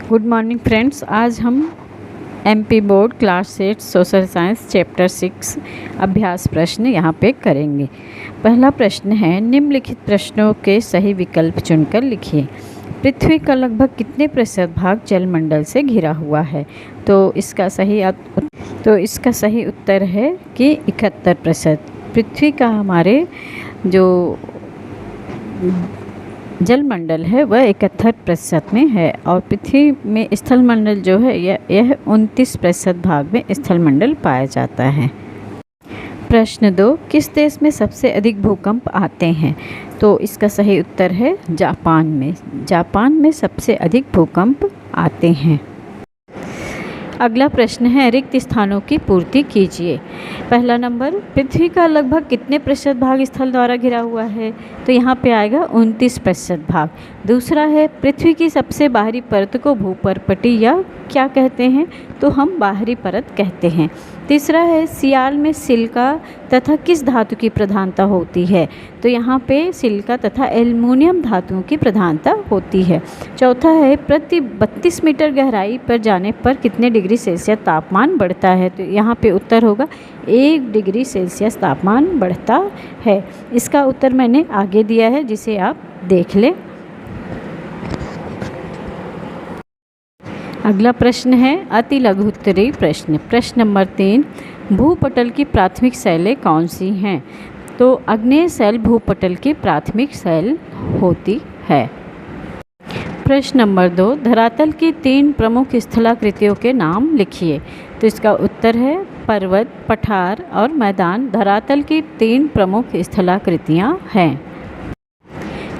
Good morning friends. आज हम MP board class 8 social science chapter 6 अभ्यास प्रश्न यहाँ पे करेंगे। पहला प्रश्न है, निम्नलिखित प्रश्नों के सही विकल्प चुनकर लिखिए। पृथ्वी का लगभग कितने प्रतिशत भाग जलमंडल से घिरा हुआ है? तो इसका सही उत्तर है कि 71%। पृथ्वी का हमारे जो जलमंडल है वह 71% में है और पृथ्वी में स्थलमंडल जो है यह 29% भाग में स्थलमंडल पाया जाता है। प्रश्न 2, किस देश में सबसे अधिक भूकंप आते हैं? तो इसका सही उत्तर है जापान में। जापान में सबसे अधिक भूकंप आते हैं। अगला प्रश्न है, रिक्त स्थानों की पूर्ति कीजिए। पहला नंबर, पृथ्वी का लगभग कितने प्रतिशत भाग स्थल द्वारा घिरा हुआ है? तो यहाँ पे आएगा 29% भाग। दूसरा है, पृथ्वी की सबसे बाहरी परत को भूपर्पटी या क्या कहते हैं? तो हम बाहरी परत कहते हैं। तीसरा है, सियाल में सिलिका तथा किस धातु की प्रधानता होती है? तो यहाँ पे सिलिका तथा एल्युमिनियम धातुओं की प्रधानता होती है। चौथा है, प्रति 32 मीटर गहराई पर जाने पर कितने डिग्री सेल्सियस तापमान बढ़ता है? तो यहाँ पे उत्तर होगा 1 डिग्री सेल्सियस तापमान बढ़ता है। इसका उत्तर मैंने आगे दिया है, जिसे आप देख लें। अगला प्रश्न है अति लघु उत्तरीय प्रश्न। प्रश्न नंबर 3, भूपटल की प्राथमिक शैलें कौन सी हैं? तो आग्नेय शैल भूपटल की प्राथमिक शैल होती है। प्रश्न नंबर 2, धरातल की 3 प्रमुख स्थलाकृतियों के नाम लिखिए। तो इसका उत्तर है पर्वत, पठार और मैदान धरातल की 3 प्रमुख स्थलाकृतियाँ हैं।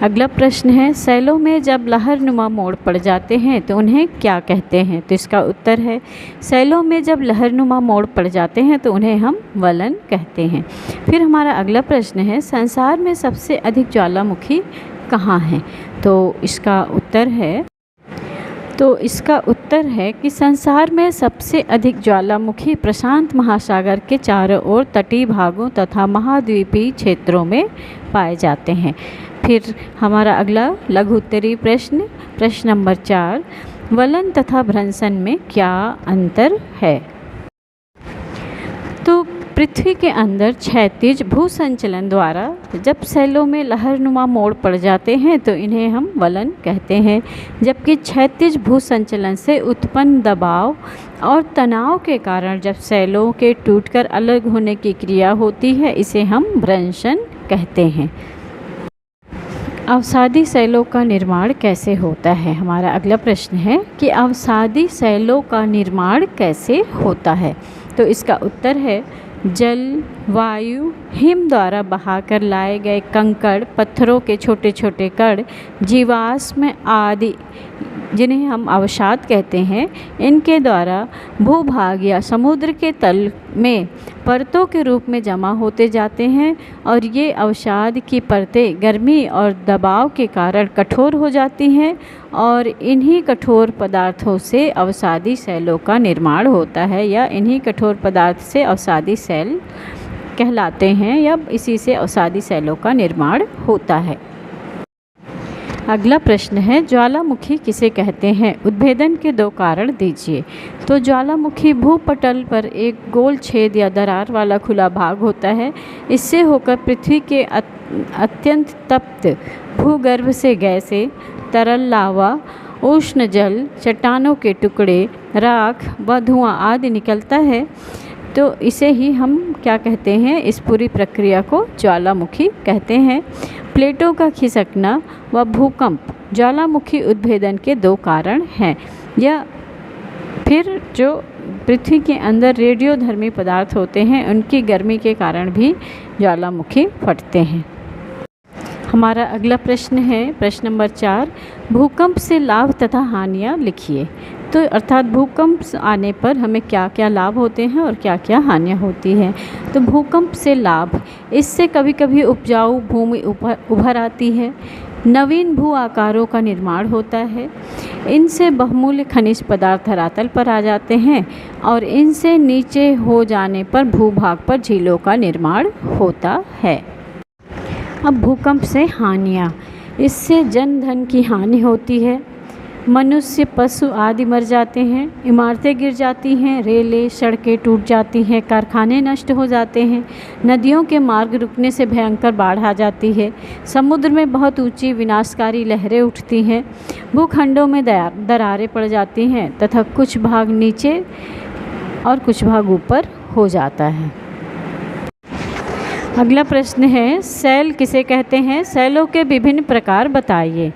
अगला प्रश्न है, शैलों में जब लहरनुमा मोड़ पड़ जाते हैं तो उन्हें क्या कहते हैं? तो इसका उत्तर है, शैलों में जब लहरनुमा मोड़ पड़ जाते हैं तो उन्हें हम वलन कहते हैं। फिर हमारा अगला प्रश्न है, संसार में सबसे अधिक ज्वालामुखी कहाँ हैं? तो इसका उत्तर है कि संसार में सबसे अधिक ज्वालामुखी प्रशांत महासागर के चारों ओर तटीय भागों तथा महाद्वीपीय क्षेत्रों में पाए जाते हैं। फिर हमारा अगला लघु उत्तरीय प्रश्न नंबर 4, वलन तथा भ्रंशन में क्या अंतर है? तो पृथ्वी के अंदर क्षैतिज भूसंचलन द्वारा जब शैलों में लहरनुमा मोड़ पड़ जाते हैं तो इन्हें हम वलन कहते हैं, जबकि क्षैतिज भूसंचलन से उत्पन्न दबाव और तनाव के कारण जब शैलों के टूटकर अलग होने की क्रिया होती है इसे हम भ्रंशन कहते हैं। अवसादी शैलों का निर्माण कैसे होता है? हमारा अगला प्रश्न है कि अवसादी शैलों का निर्माण कैसे होता है? तो इसका उत्तर है, जल, वायु, हिम द्वारा बहाकर लाए गए कंकड़, पत्थरों के छोटे छोटे कण, जीवाश्म आदि जिन्हें हम अवसाद कहते हैं, इनके द्वारा भूभाग या समुद्र के तल में परतों के रूप में जमा होते जाते हैं और ये अवसाद की परतें गर्मी और दबाव के कारण कठोर हो जाती हैं और इन्हीं कठोर पदार्थों से अवसादी शैलों का निर्माण होता है या इन्हीं कठोर पदार्थ से अवसादी शैल कहलाते हैं या इसी से अवसादी शैलों का निर्माण होता है। अगला प्रश्न है, ज्वालामुखी किसे कहते हैं? उद्भेदन के 2 कारण दीजिए। तो ज्वालामुखी भूपटल पर एक गोल छेद या दरार वाला खुला भाग होता है। इससे होकर पृथ्वी के अत्यंत तप्त भूगर्भ से गैसें, तरल लावा, उष्ण जल, चट्टानों के टुकड़े, राख व धुआं आदि निकलता है। तो इसे ही हम क्या कहते हैं? इस पूरी प्रक्रिया को ज्वालामुखी कहते हैं। प्लेटों का खिसकना व भूकंप ज्वालामुखी उद्भेदन के 2 कारण हैं। या फिर जो पृथ्वी के अंदर रेडियोधर्मी पदार्थ होते हैं उनकी गर्मी के कारण भी ज्वालामुखी फटते हैं। हमारा अगला प्रश्न है प्रश्न नंबर 4, भूकंप से लाभ तथा हानियाँ लिखिए। तो अर्थात भूकंप आने पर हमें क्या क्या लाभ होते हैं और क्या क्या हानियाँ होती हैं। तो भूकंप से लाभ, इससे कभी कभी उपजाऊ भूमि उभर आती है, नवीन भू आकारों का निर्माण होता है, इनसे बहुमूल्य खनिज पदार्थ धरातल पर आ जाते हैं और इनसे नीचे हो जाने पर भूभाग पर झीलों का निर्माण होता है। अब भूकंप से हानियाँ, इससे जन धन की हानि होती है, मनुष्य, पशु आदि मर जाते हैं, इमारतें गिर जाती हैं, रेलें सड़कें टूट जाती हैं, कारखाने नष्ट हो जाते हैं, नदियों के मार्ग रुकने से भयंकर बाढ़ आ जाती है, समुद्र में बहुत ऊंची विनाशकारी लहरें उठती हैं, भूखंडों में दरारें पड़ जाती हैं तथा कुछ भाग नीचे और कुछ भाग ऊपर हो जाता है। अगला प्रश्न है, सेल किसे कहते हैं? सेलों के विभिन्न प्रकार बताइए।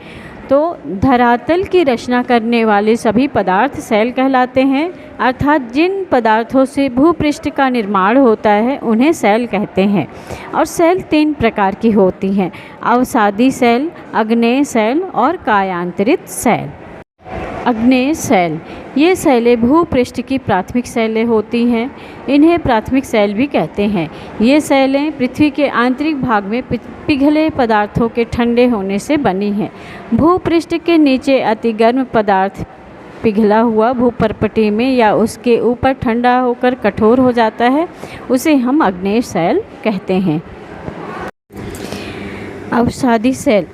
तो धरातल की रचना करने वाले सभी पदार्थ सेल कहलाते हैं, अर्थात जिन पदार्थों से भूपृष्ठ का निर्माण होता है उन्हें सेल कहते हैं। और सेल 3 प्रकार की होती हैं, अवसादी सेल, अग्नेय सेल और कायांतरित सेल। अग्नेय सेल, ये सेलें भूपृष्ठ की प्राथमिक सेलें होती हैं, इन्हें प्राथमिक सेल भी कहते हैं। ये सेलें पृथ्वी के आंतरिक भाग में पिघले पदार्थों के ठंडे होने से बनी हैं। भूपृष्ठ के नीचे अति गर्म पदार्थ पिघला हुआ भूपर्पटी में या उसके ऊपर ठंडा होकर कठोर हो जाता है, उसे हम अग्नेय सेल कहते हैं। अवसादी सेल,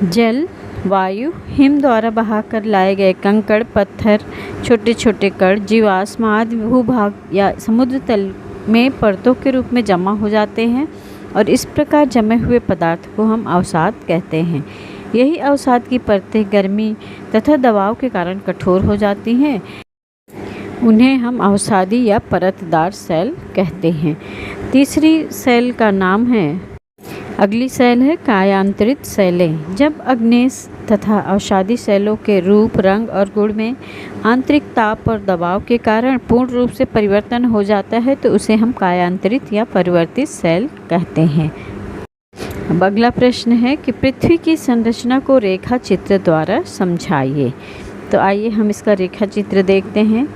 जल, वायु, हिम द्वारा बहाकर लाए गए कंकड़, पत्थर, छोटे छोटे कण, जीवाश्म आदि भूभाग या समुद्र तल में परतों के रूप में जमा हो जाते हैं और इस प्रकार जमे हुए पदार्थ को हम अवसाद कहते हैं। यही अवसाद की परतें गर्मी तथा दबाव के कारण कठोर हो जाती हैं, उन्हें हम अवसादी या परतदार सेल कहते हैं। तीसरी सेल का नाम है, अगली सेल है कायांतरित सेलें। जब अग्नेय तथा अवसादी सेलों के रूप, रंग और गुण में आंतरिक ताप और दबाव के कारण पूर्ण रूप से परिवर्तन हो जाता है तो उसे हम कायांतरित या परिवर्तित सेल कहते हैं। अब अगला प्रश्न है कि पृथ्वी की संरचना को रेखा चित्र द्वारा समझाइए। तो आइए हम इसका रेखा चित्र देखते हैं।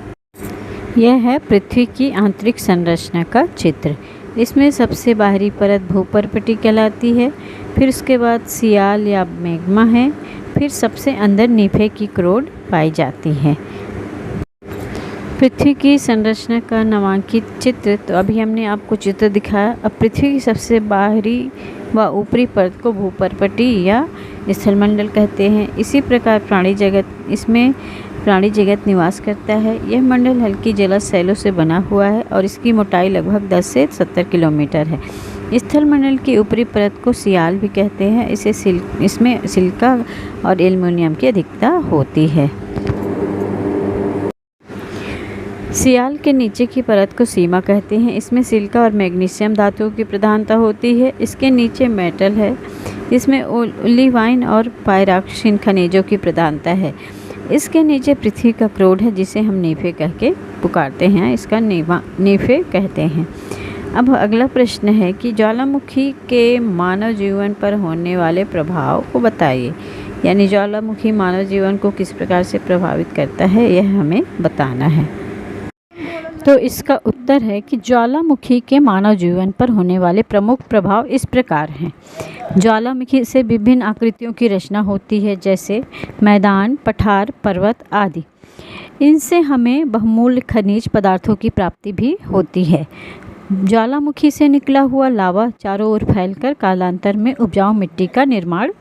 यह है पृथ्वी की आंतरिक संरचना का चित्र। इसमें सबसे बाहरी परत भूपर्पटी कहलाती है, फिर उसके बाद सियाल या मैग्मा है, फिर सबसे अंदर नीफे की क्रोड पाई जाती है। पृथ्वी की संरचना का नामांकित चित्र, तो अभी हमने आपको चित्र दिखाया। अब पृथ्वी की सबसे बाहरी व ऊपरी परत को भूपर्पटी या स्थलमंडल कहते हैं। इसी प्रकार प्राणी जगत निवास करता है। यह मंडल हल्की जलज सेलों से बना हुआ है और इसकी मोटाई लगभग 10 से 70 किलोमीटर है। स्थलमंडल की ऊपरी परत को सियाल भी कहते हैं। इसमें सिलिका और एल्युमिनियम की अधिकता होती है। सियाल के नीचे की परत को सीमा कहते हैं। इसमें सिलिका और मैग्नीशियम धातुओं की प्रधानता होती है। इसके नीचे मेटल है, इसमें ओलिवाइन और पायरॉक्सिन खनिजों की प्रधानता है। इसके नीचे पृथ्वी का क्रोड है जिसे हम नीफे कह के पुकारते हैं, इसका नीफे कहते हैं। अब अगला प्रश्न है कि ज्वालामुखी के मानव जीवन पर होने वाले प्रभाव को बताइए, यानी ज्वालामुखी मानव जीवन को किस प्रकार से प्रभावित करता है यह हमें बताना है। तो इसका उत्तर है कि ज्वालामुखी के मानव जीवन पर होने वाले प्रमुख प्रभाव इस प्रकार हैं। ज्वालामुखी से विभिन्न आकृतियों की रचना होती है, जैसे मैदान, पठार, पर्वत आदि। इनसे हमें बहुमूल्य खनिज पदार्थों की प्राप्ति भी होती है। ज्वालामुखी से निकला हुआ लावा चारों ओर फैलकर कालांतर में उपजाऊ मिट्टी का निर्माण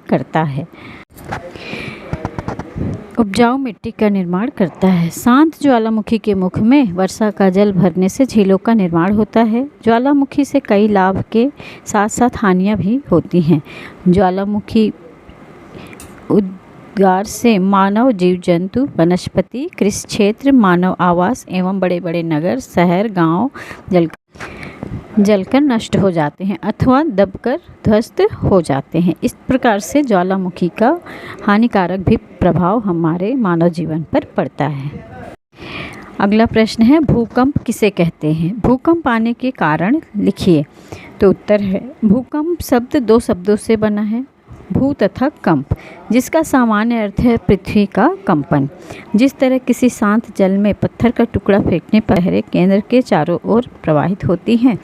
करता है। शांत ज्वालामुखी के मुख में वर्षा का जल भरने से झीलों का निर्माण होता है। ज्वालामुखी से कई लाभ के साथ साथ हानियां भी होती हैं। ज्वालामुखी उद्गार से मानव, जीव जंतु, वनस्पति, कृषि क्षेत्र, मानव आवास एवं बड़े बड़े नगर, शहर, गांव जलकर नष्ट हो जाते हैं अथवा दबकर ध्वस्त हो जाते हैं। इस प्रकार से ज्वालामुखी का हानिकारक भी प्रभाव हमारे मानव जीवन पर पड़ता है। अगला प्रश्न है, भूकंप किसे कहते हैं? भूकंप आने के कारण लिखिए। तो उत्तर है, भूकंप शब्द 2 शब्दों से बना है, भू तथा कंप, जिसका सामान्य अर्थ है पृथ्वी का कंपन। जिस तरह किसी शांत जल में पत्थर का टुकड़ा फेंकने पर लहरें केंद्र के चारों ओर प्रवाहित होती हैं,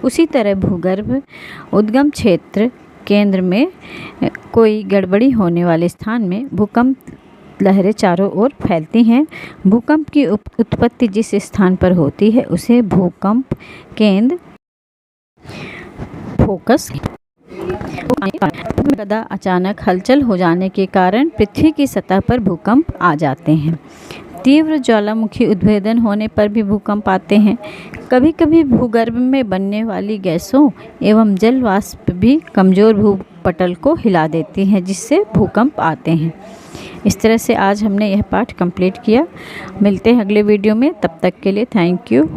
उसी तरह भूगर्भ उद्गम क्षेत्र केंद्र में कोई गड़बड़ी होने वाले स्थान में भूकंप लहरें चारों ओर फैलती हैं। भूकंप की उत्पत्ति जिस स्थान पर होती है उसे भूकंप केंद्र फोकस कदा अचानक हलचल हो जाने के कारण पृथ्वी की सतह पर भूकंप आ जाते हैं। तीव्र ज्वालामुखी उद्भेदन होने पर भी भूकंप आते हैं। कभी कभी भूगर्भ में बनने वाली गैसों एवं जल वाष्प भी कमज़ोर भूपटल को हिला देती हैं, जिससे भूकंप आते हैं। इस तरह से आज हमने यह पाठ कंप्लीट किया। मिलते हैं अगले वीडियो में, तब तक के लिए थैंक यू।